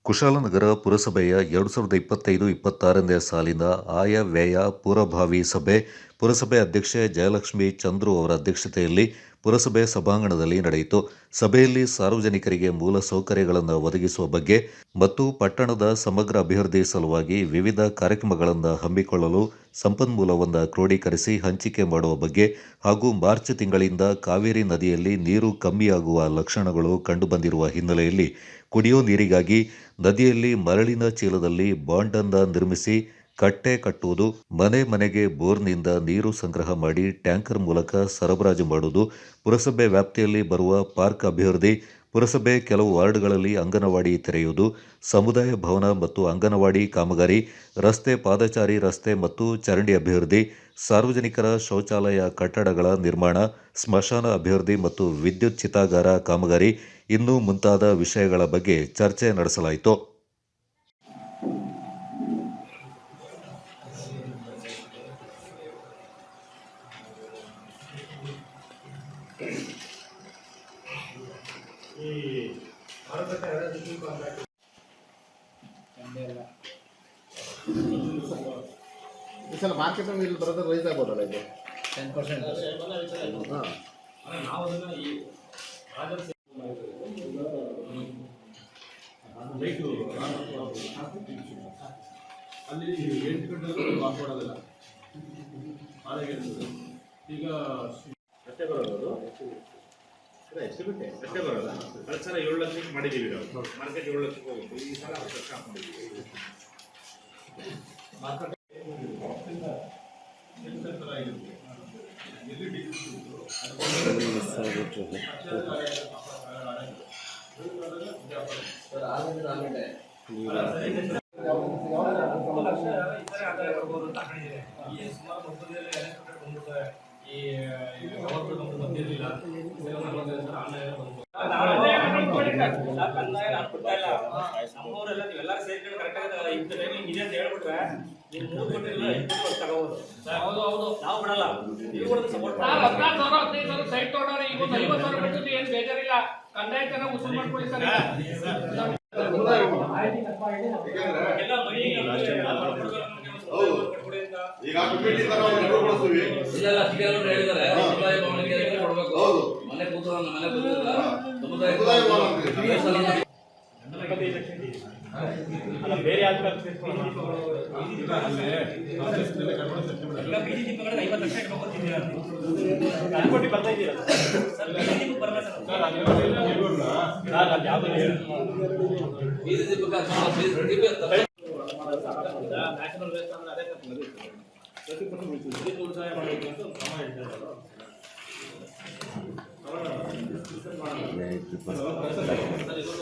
ಕುಶಾಲನಗರ ಪುರಸಭೆಯ 2025-26ನೇ ಸಾಲಿನ ಆಯವ್ಯಯ ಪೂರ್ವಭಾವಿ ಸಭೆ ಪುರಸಭೆ ಅಧ್ಯಕ್ಷೆ ಜಯಲಕ್ಷ್ಮಿ ಚಂದ್ರು ಅವರ ಅಧ್ಯಕ್ಷತೆಯಲ್ಲಿ ಪುರಸಭೆ ಸಭಾಂಗಣದಲ್ಲಿ ನಡೆಯಿತು. ಸಭೆಯಲ್ಲಿ ಸಾರ್ವಜನಿಕರಿಗೆ ಮೂಲ ಸೌಕರ್ಯಗಳನ್ನು ಒದಗಿಸುವ ಬಗ್ಗೆ ಮತ್ತು ಪಟ್ಟಣದ ಸಮಗ್ರ ಅಭಿವೃದ್ಧಿ ಸಲುವಾಗಿ ವಿವಿಧ ಕಾರ್ಯಕ್ರಮಗಳನ್ನು ಹಮ್ಮಿಕೊಳ್ಳಲು ಸಂಪನ್ಮೂಲವನ್ನು ಕ್ರೋಢೀಕರಿಸಿ ಹಂಚಿಕೆ ಮಾಡುವ ಬಗ್ಗೆ ಹಾಗೂ ಮಾರ್ಚ್ ತಿಂಗಳಿಂದ ಕಾವೇರಿ ನದಿಯಲ್ಲಿ ನೀರು ಕಮ್ಮಿಯಾಗುವ ಲಕ್ಷಣಗಳು ಕಂಡುಬಂದಿರುವ ಹಿನ್ನೆಲೆಯಲ್ಲಿ ಕುಡಿಯೋ ನೀರಿಗಾಗಿ ನದಿಯಲ್ಲಿ ಮರಳಿನ ಚೀಲದಲ್ಲಿ ಬಾಂಡನ್ನು ನಿರ್ಮಿಸಿ ಕಟ್ಟೆ ಕಟ್ಟುವುದು, ಮನೆ ಮನೆಗೆ ಬೋರ್ನಿಂದ ನೀರು ಸಂಗ್ರಹ ಮಾಡಿ ಟ್ಯಾಂಕರ್ ಮೂಲಕ ಸರಬರಾಜು ಮಾಡುವುದು, ಪುರಸಭೆ ವ್ಯಾಪ್ತಿಯಲ್ಲಿ ಬರುವ ಪಾರ್ಕ್ ಅಭಿವೃದ್ಧಿ, ಪುರಸಭೆ ಕೆಲವು ವಾರ್ಡ್ಗಳಲ್ಲಿ ಅಂಗನವಾಡಿ ತೆರೆಯುವುದು, ಸಮುದಾಯ ಭವನ ಮತ್ತು ಅಂಗನವಾಡಿ ಕಾಮಗಾರಿ, ರಸ್ತೆ, ಪಾದಚಾರಿ ರಸ್ತೆ ಮತ್ತು ಚರಂಡಿ ಅಭಿವೃದ್ಧಿ, ಸಾರ್ವಜನಿಕರ ಶೌಚಾಲಯ ಕಟ್ಟಡಗಳ ನಿರ್ಮಾಣ, ಸ್ಮಶಾನ ಅಭಿವೃದ್ಧಿ ಮತ್ತು ವಿದ್ಯುತ್ ಚಿತಾಗಾರ ಕಾಮಗಾರಿ ಇನ್ನೂ ಮುಂತಾದ ವಿಷಯಗಳ ಬಗ್ಗೆ ಚರ್ಚೆ ನಡೆಸಲಾಯಿತು. ಈ ಸಲ ಮಾರ್ಕೆಟ್ ಇಲ್ಲಿ ಬರೋದು ರೈಸ್ ಆಗ್ಬೋದಲ್ಲ ಇದು 10%. ಅಲ್ಲಿ 8 ಗಂಟೆವರೆಗೂ ವಾಕ್ ಮಾಡೋದಿಲ್ಲ. ಈಗ ಅಷ್ಟೇ ಬರೋದು ಅಷ್ಟೇ ಬರೋಲ್ಲ. ಕಳೆದ ಸಲ 7 ಲಕ್ಷಕ್ಕೆ ಮಾಡಿದ್ದೀವಿ ನಾವು. ಮಾರ್ಕೆಟ್ 7 ಲಕ್ಷಕ್ಕೆ ಹೋಗುತ್ತೆ. ಈ ಸಲ 10 ಲಕ್ಷ ಹಾಕೊಂಡಿದ್ದೀವಿ. ಮಾರ್ಕೆಟ್ ನಮ್ಮವರೆಲ್ಲ ನೀವೆಲ್ಲರೂ ಸೇರ್ಕೊಂಡು ಕರೆಕ್ಟಾಗಿ ಇಂಥ ಟೈಮಿಂಗ್ ಇದೆ ಅಂತ ಹೇಳ್ಬಿಟ್ರೆ ನೀವು 3 ಗಂಟೆ ತಗೋಬೋದು. ಹೌದು, ನಾವು ಬಿಡಲ್ಲ. ನೀವು ಕೂಡ ಸಪೋರ್ಟ್ ಮಾಡಿ. 14,000 15,000 ಸೈಟ್ ತೊಗೊಂಡ್ರೆ ಈಗ 50,000 ಬಿಟ್ಟು ಏನು ಬೇಜಾರಿಲ್ಲ. ಕಂದಾಯ ಚೆನ್ನಾಗಿ ವಸೂಲು ಮಾಡ್ಕೊಳ್ಳಿ ಸರ್. ಈಗ ಕಮಿಟಿ ತರ ನಾವು ಕೊಡ್ತೀವಿ. ಇಲ್ಲ ಅಧಿಕಾರಿಗಳು ಹೇಳಿದ್ದಾರೆ ಸಮುದಾಯ ಭವನಕ್ಕೆ ಕೊಡಬೇಕು. ಮನೆ ಕೂತ್ಕೊಂಡು ಮನೆ ಕೂತಿಲ್ಲ ಸಮುದಾಯ ಭವನ ಅಲ್ಲ ಬೇರೆ ಯಾರು ಈಗ ಬೀದಿ ದೀಪಗಳಲ್ಲಿ 50 ಲಕ್ಷ ಇಟ್ಕೊತಿದ್ದೀರಾ ಅನ್ಕೊಟ್ಟು ಬರ್ತಾ ಇದ್ದೀರಾ ಸರ್? ಬೀದಿ ದೀಪ ಬರಲ್ಲ ಸರ್. ಅದು ಯಾವುದು ಬೀದಿ ದೀಪಕ್ಕೆ ನ್ಯಾಷನಲ್ ವೇಸ್ಟ್ ಅಂದ್ರೆ ಅದೇ ಪ್ರತಿ ಉಳಿತಾಯ ಮಾಡಬೇಕು ಅಂತ ಕ್ರಮ ಹೇಳ್ತಾರೆ.